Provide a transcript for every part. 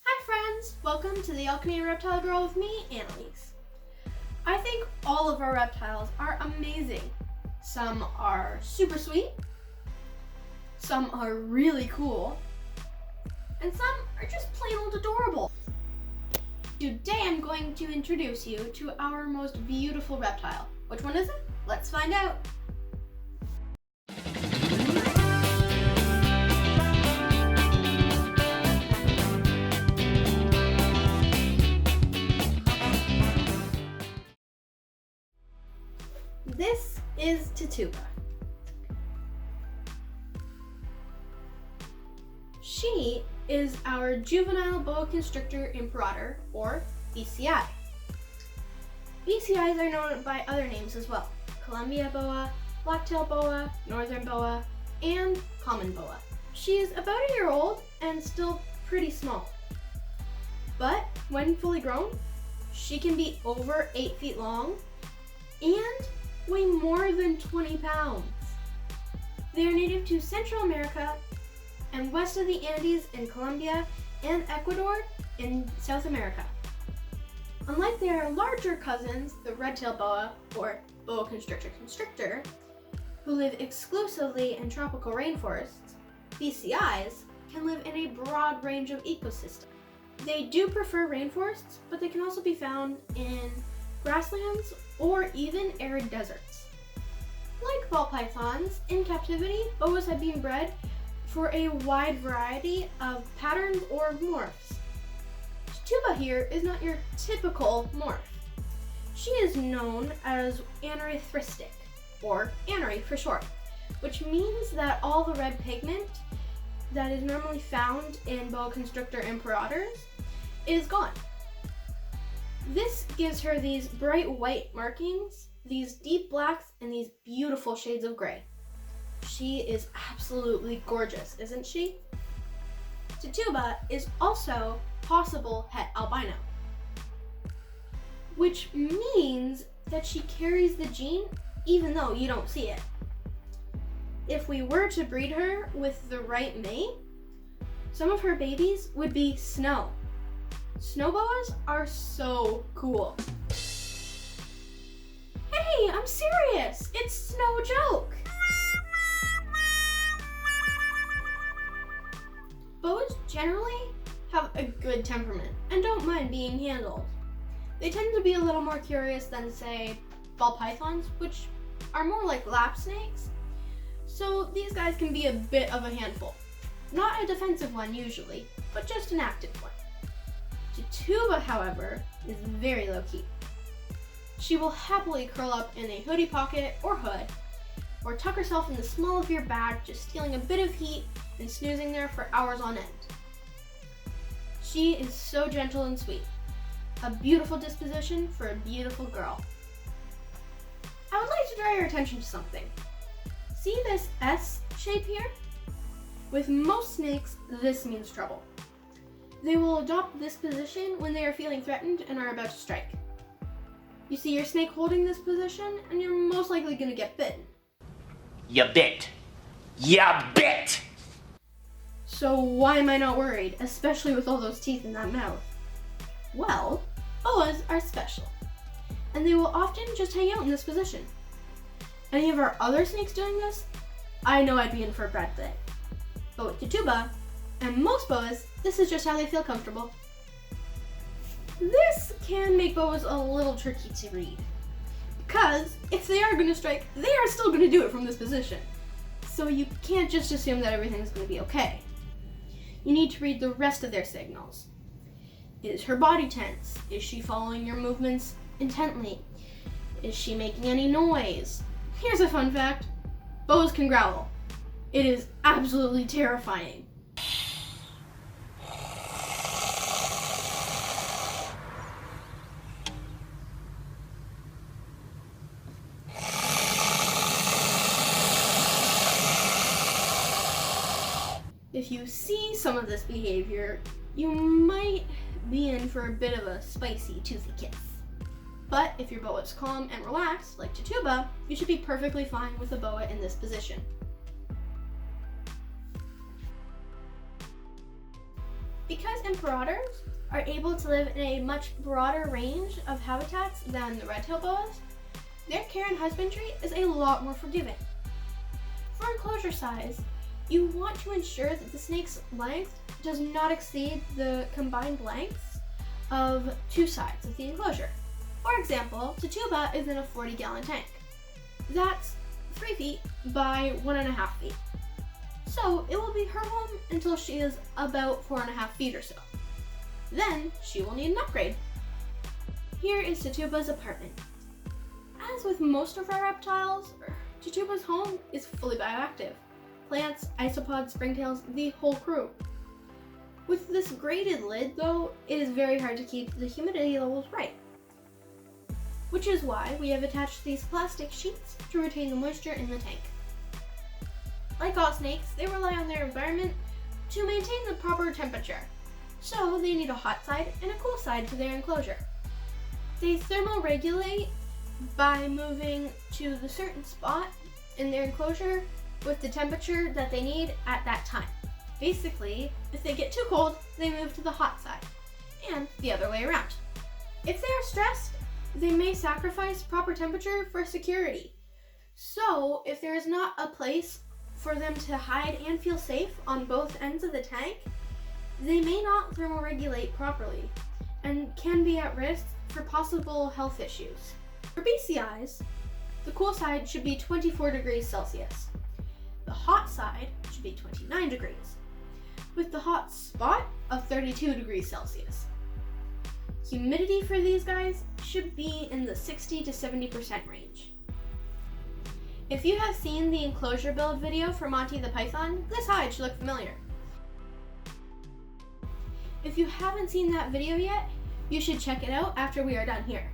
Hi friends, welcome to the Alchemy Reptile Girl with me, Annalise. I think all of our reptiles are amazing. Some are super sweet, some are really cool, and some are just plain old adorable. Today I'm going to introduce you to our most beautiful reptile. Which one is it? Let's find out. This is Tituba. She is our juvenile boa constrictor imperator, or BCI. BCIs are known by other names as well: Columbia boa, black-tailed boa, northern boa, and common boa. She is about a year old and still pretty small. But when fully grown, she can be over 8 feet long and weigh more than 20 pounds. They are native to Central America and west of the Andes in Colombia and Ecuador in South America. Unlike their larger cousins, the red-tailed boa, or boa constrictor, who live exclusively in tropical rainforests, BCIs can live in a broad range of ecosystems. They do prefer rainforests, but they can also be found in grasslands or even arid deserts. Like ball pythons, in captivity, boas have been bred for a wide variety of patterns or morphs. Tituba here is not your typical morph. She is known as anerythristic, or anery for short, which means that all the red pigment that is normally found in boa constrictor imperators is gone. This gives her these bright white markings, these deep blacks, and these beautiful shades of gray. She is absolutely gorgeous, isn't she? Tituba is also possible het albino, which means that she carries the gene even though you don't see it. If we were to breed her with the right mate, some of her babies would be snow. Snow boas are so cool. Hey, I'm serious! It's no joke! Boas generally have a good temperament and don't mind being handled. They tend to be a little more curious than, say, ball pythons, which are more like lap snakes. So these guys can be a bit of a handful. Not a defensive one usually, but just an active one. Tituba, however, is very low-key. She will happily curl up in a hoodie pocket or hood, or tuck herself in the small of your bag, just stealing a bit of heat and snoozing there for hours on end. She is so gentle and sweet. A beautiful disposition for a beautiful girl. I would like to draw your attention to something. See this S shape here? With most snakes, this means trouble. They will adopt this position when they are feeling threatened and are about to strike. You see your snake holding this position, and you're most likely going to get bitten. You bit. Ya bit! So why am I not worried, especially with all those teeth in that mouth? Well, boas are special, and they will often just hang out in this position. Any of our other snakes doing this, I know I'd be in for a bad day. But with Tituba, and most boas, this is just how they feel comfortable. This can make boas a little tricky to read, because if they are going to strike, they are still going to do it from this position. So you can't just assume that everything's going to be okay. You need to read the rest of their signals. Is her body tense? Is she following your movements intently? Is she making any noise? Here's a fun fact: boas can growl. It is absolutely terrifying. If you see some of this behavior, you might be in for a bit of a spicy, toothy kiss. But if your boa is calm and relaxed, like Tituba, you should be perfectly fine with a boa in this position. Because imperators are able to live in a much broader range of habitats than the red-tailed boas, their care and husbandry is a lot more forgiving. For enclosure size, you want to ensure that the snake's length does not exceed the combined lengths of two sides of the enclosure. For example, Tituba is in a 40-gallon tank. That's 3 feet by 1.5 feet. So it will be her home until she is about 4.5 feet or so. Then she will need an upgrade. Here is Tituba's apartment. As with most of our reptiles, Tituba's home is fully bioactive. Plants, isopods, springtails, the whole crew. With this grated lid though, it is very hard to keep the humidity levels right. Which is why we have attached these plastic sheets to retain the moisture in the tank. Like all snakes, they rely on their environment to maintain the proper temperature. So they need a hot side and a cool side to their enclosure. They thermoregulate by moving to the certain spot in their enclosure with the temperature that they need at that time. Basically, if they get too cold, they move to the hot side, and the other way around. If they are stressed, they may sacrifice proper temperature for security. So if there is not a place for them to hide and feel safe on both ends of the tank, they may not thermoregulate properly and can be at risk for possible health issues. For BCIs, the cool side should be 24 degrees Celsius. The hot side should be 29 degrees, with the hot spot of 32 degrees Celsius. Humidity for these guys should be in the 60 to 70% range. If you have seen the enclosure build video for Monty the Python, this hide should look familiar. If you haven't seen that video yet, you should check it out after we are done here.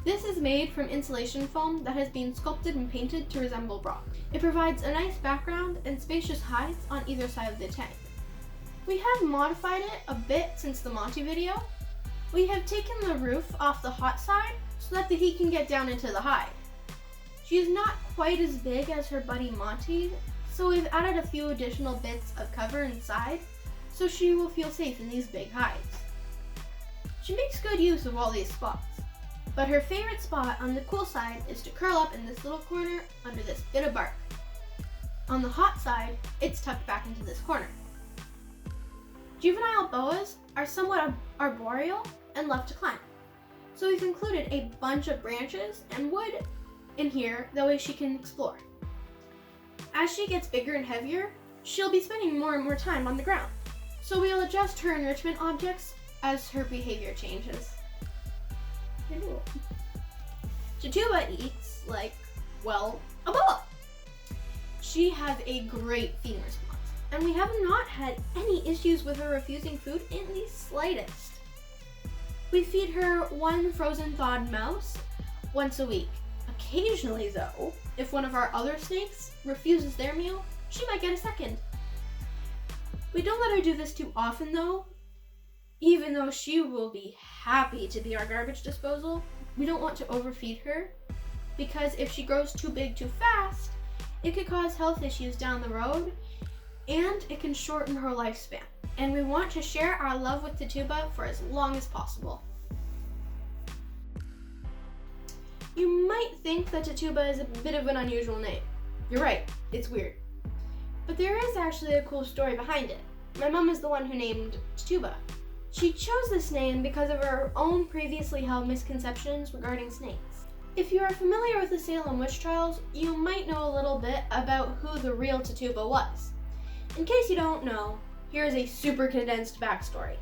This is made from insulation foam that has been sculpted and painted to resemble rock. It provides a nice background and spacious hides on either side of the tank. We have modified it a bit since the Monty video. We have taken the roof off the hot side so that the heat can get down into the hide. She is not quite as big as her buddy Monty, so we've added a few additional bits of cover inside so she will feel safe in these big hides. She makes good use of all these spots, but her favorite spot on the cool side is to curl up in this little corner under this bit of bark. On the hot side, it's tucked back into this corner. Juvenile boas are somewhat arboreal and love to climb, so we've included a bunch of branches and wood in here, that way she can explore. As she gets bigger and heavier, she'll be spending more and more time on the ground, so we'll adjust her enrichment objects as her behavior changes. Tituba eats like, well, a boa. She has a great feeding response, and we have not had any issues with her refusing food in the slightest. We feed her one frozen thawed mouse once a week. Occasionally though, if one of our other snakes refuses their meal, she might get a second. We don't let her do this too often though. Even though she will be happy to be our garbage disposal, we don't want to overfeed her, because if she grows too big too fast, it could cause health issues down the road, and it can shorten her lifespan. And we want to share our love with Tituba for as long as possible. You might think that Tituba is a bit of an unusual name. You're right, it's weird. But there is actually a cool story behind it. My mom is the one who named Tituba. She chose this name because of her own previously held misconceptions regarding snakes. If you are familiar with the Salem witch trials, you might know a little bit about who the real Tituba was. In case you don't know, here is a super condensed backstory.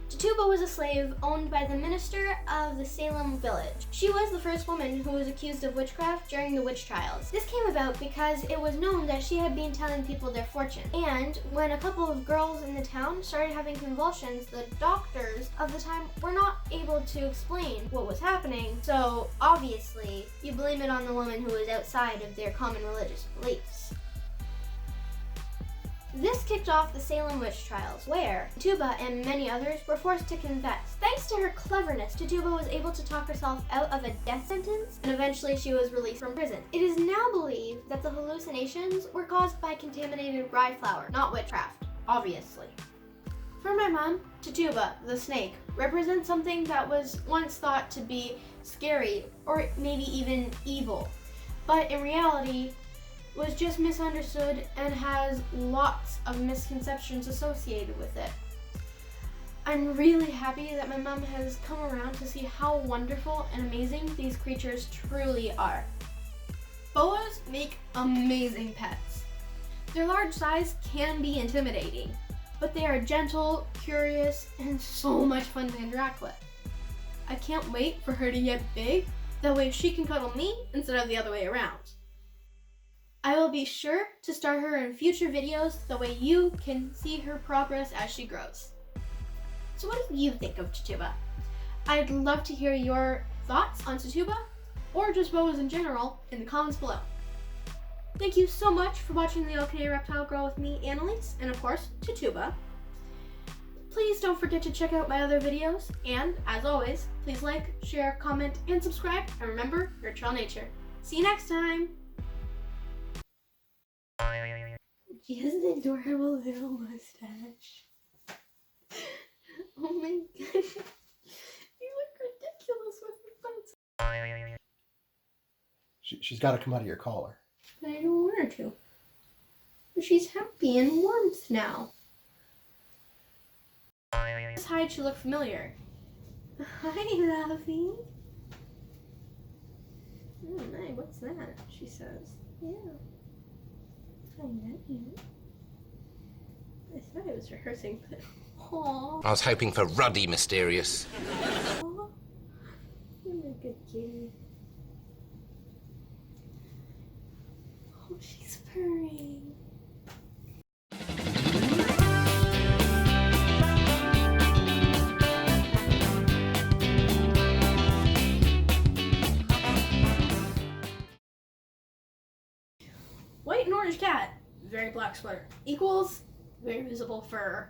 Tituba was a slave owned by the minister of the Salem village. She was the first woman who was accused of witchcraft during the witch trials. This came about because it was known that she had been telling people their fortune. And when a couple of girls in the town started having convulsions, the doctors of the time were not able to explain what was happening. So obviously, you blame it on the woman who was outside of their common religious beliefs. This kicked off the Salem witch trials, where Tituba and many others were forced to confess. Thanks to her cleverness, Tituba was able to talk herself out of a death sentence, and eventually she was released from prison. It is now believed that the hallucinations were caused by contaminated rye flour, not witchcraft, obviously. For my mom, Tituba, the snake, represents something that was once thought to be scary or maybe even evil, but in reality was just misunderstood and has lots of misconceptions associated with it. I'm really happy that my mom has come around to see how wonderful and amazing these creatures truly are. Boas make amazing pets. Their large size can be intimidating, but they are gentle, curious, and so much fun to interact with. I can't wait for her to get big, that way she can cuddle me instead of the other way around. I will be sure to start her in future videos, that way you can see her progress as she grows. So what do you think of Tituba? I'd love to hear your thoughts on Tituba, or just Boas in general, in the comments below. Thank you so much for watching the OK Reptile Girl with me, Annalise, and of course, Tituba. Please don't forget to check out my other videos, and as always, please like, share, comment, and subscribe, and remember your trail nature. See you next time! She has an adorable little mustache. Oh my god. You look ridiculous with your buns. She's got to come out of your collar. I don't want her to. But she's happy and warmth now. This hide should look familiar. Hi, Lovey. Oh, nice. What's that? She says. Yeah. I met you. I thought I was rehearsing, but... Aww. I was hoping for ruddy mysterious. Aww. You're a good kitty. Oh, she's purring. White and orange cat, very black sweater, equals very visible fur.